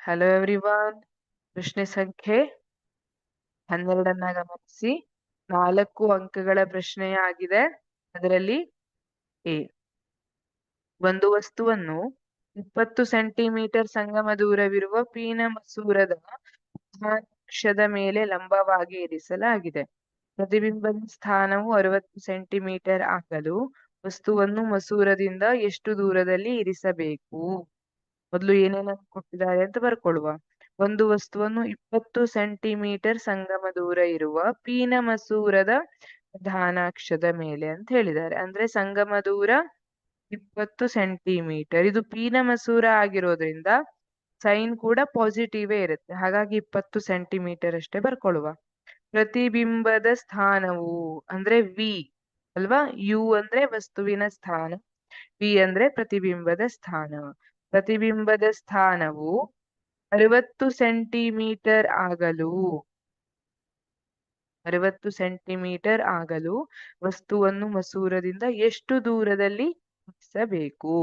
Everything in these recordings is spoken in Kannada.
Hello everyone. ಪ್ರಶ್ನೆ ಸಂಖ್ಯೆ 12 ಗಮನಿಸಿ. 4 ಅಂಕಗಳ ಪ್ರಶ್ನೆಯಾಗಿದೆ. ಅದರಲ್ಲಿ ಎ, ಒಂದು ವಸ್ತುವನ್ನು 20 ಸೆಂಟಿಮೀಟರ್ ಸಂಗಮ ದೂರವಿರುವ ಪೀನ ಮಸೂರದ ಅಕ್ಷದ ಮೇಲೆ ಲಂಬವಾಗಿ ಇರಿಸಲಾಗಿದೆ. ಪ್ರತಿಬಿಂಬದ ಸ್ಥಾನವು 60 ಸೆಂಟಿಮೀಟರ್ ಆಗಲು ವಸ್ತುವನ್ನು ಮಸೂರದಿಂದ ಎಷ್ಟು ದೂರದಲ್ಲಿ ಇರಿಸಬೇಕು? ಮೊದಲು ಏನೇನು ಕೊಟ್ಟಿದ್ದಾರೆ ಅಂತ ಬರ್ಕೊಳ್ಳುವ. ಒಂದು ವಸ್ತುವನ್ನು 20 ಸೆಂಟಿಮೀಟರ್ ಸಂಗಮ ದೂರ ಇರುವ ಪೀನ ಮಸೂರದ ಪ್ರಧಾನಾಕ್ಷದ ಮೇಲೆ ಅಂತ ಹೇಳಿದ್ದಾರೆ. ಅಂದ್ರೆ ಸಂಗಮ ದೂರ 20 ಸೆಂಟಿಮೀಟರ್. ಇದು ಪೀನ ಮಸೂರ ಆಗಿರೋದ್ರಿಂದ ಸೈನ್ ಕೂಡ ಪಾಸಿಟಿವೇ ಇರುತ್ತೆ. ಹಾಗಾಗಿ 20 ಸೆಂಟಿಮೀಟರ್ ಅಷ್ಟೇ ಬರ್ಕೊಳ್ಳುವ. ಪ್ರತಿಬಿಂಬದ ಸ್ಥಾನವು ಅಂದ್ರೆ ವಿ ಅಲ್ವಾ? ಯು ಅಂದ್ರೆ ವಸ್ತುವಿನ ಸ್ಥಾನ, ವಿ ಅಂದ್ರೆ ಪ್ರತಿಬಿಂಬದ ಸ್ಥಾನ. ಪ್ರತಿಬಿಂಬದ ಸ್ಥಾನವು 60 ಸೆಂಟಿಮೀಟರ್ ಆಗಲು 60 ಸೆಂಟಿಮೀಟರ್ ಆಗಲು ವಸ್ತುವನ್ನು ಮಸೂರದಿಂದ ಎಷ್ಟು ದೂರದಲ್ಲಿ ಇರಿಸಬೇಕು?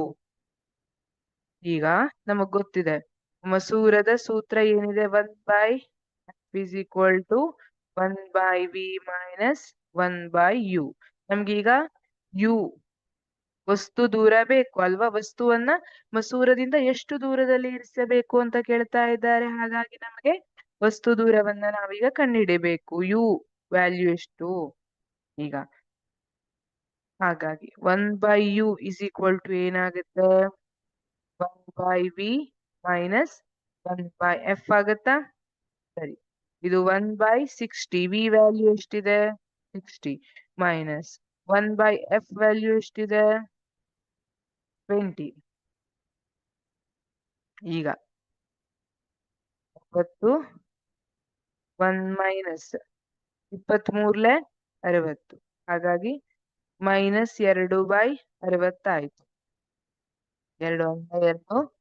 ಈಗ ನಮಗ್ ಗೊತ್ತಿದೆ ಮಸೂರದ ಸೂತ್ರ ಏನಿದೆ, 1/f = 1/v - 1/u. ನಮ್ಗೀಗ ಯು ವಸ್ತು ದೂರ ಬೇಕು ಅಲ್ವಾ? ವಸ್ತುವನ್ನ ಮಸೂರದಿಂದ ಎಷ್ಟು ದೂರದಲ್ಲಿ ಇರಿಸಬೇಕು ಅಂತ ಕೇಳ್ತಾ ಇದ್ದಾರೆ. ಹಾಗಾಗಿ ನಮಗೆ ವಸ್ತು ದೂರವನ್ನ ನಾವೀಗ ಕಂಡುಹಿಡಿಬೇಕು. ಯು ವ್ಯಾಲ್ಯೂ ಎಷ್ಟು ಈಗ? ಹಾಗಾಗಿ 1/u = ಏನಾಗುತ್ತೆ? 1/v - 1/f ಆಗತ್ತಾ? ಸರಿ. ಇದು 1/60. v ವ್ಯಾಲ್ಯೂ ಎಷ್ಟಿದೆ? 60 ಮೈನಸ್ 1/f ವ್ಯಾಲ್ಯೂ ಎಷ್ಟಿದೆ? 20. ಈಗ 90 1 ಮೈನಸ್ 23 60. ಹಾಗಾಗಿ -2/60 ಆಯ್ತು. 2 2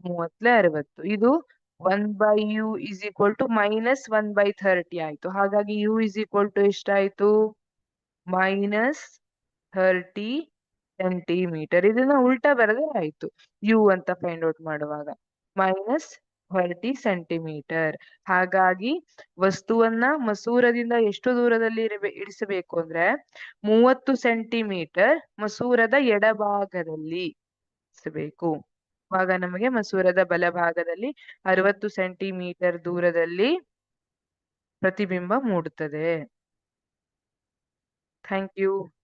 30 ಇದು 1/u = -1/30 ಆಯ್ತು. ಹಾಗಾಗಿ u = ಎಷ್ಟಾಯ್ತು? -30 ಸೆಂಟಿಮೀಟರ್. ಇದನ್ನ ಉಲ್ಟಾ ಬರೆದ್ರೆ ಆಯ್ತು ಯು ಅಂತ ಫೈಂಡ್ ಔಟ್ ಮಾಡುವಾಗ. -30 ಸೆಂಟಿಮೀಟರ್. ಹಾಗಾಗಿ ವಸ್ತುವನ್ನ ಮಸೂರದಿಂದ ಎಷ್ಟು ದೂರದಲ್ಲಿ ಇರಿಸಬೇಕು ಅಂದ್ರೆ 30 ಸೆಂಟಿಮೀಟರ್ ಮಸೂರದ ಎಡಭಾಗದಲ್ಲಿ ಇರಿಸಬೇಕು. ಆಗ ನಮಗೆ ಮಸೂರದ ಬಲಭಾಗದಲ್ಲಿ 60 ಸೆಂಟಿಮೀಟರ್ ದೂರದಲ್ಲಿ ಪ್ರತಿಬಿಂಬ ಮೂಡುತ್ತದೆ. Thank you.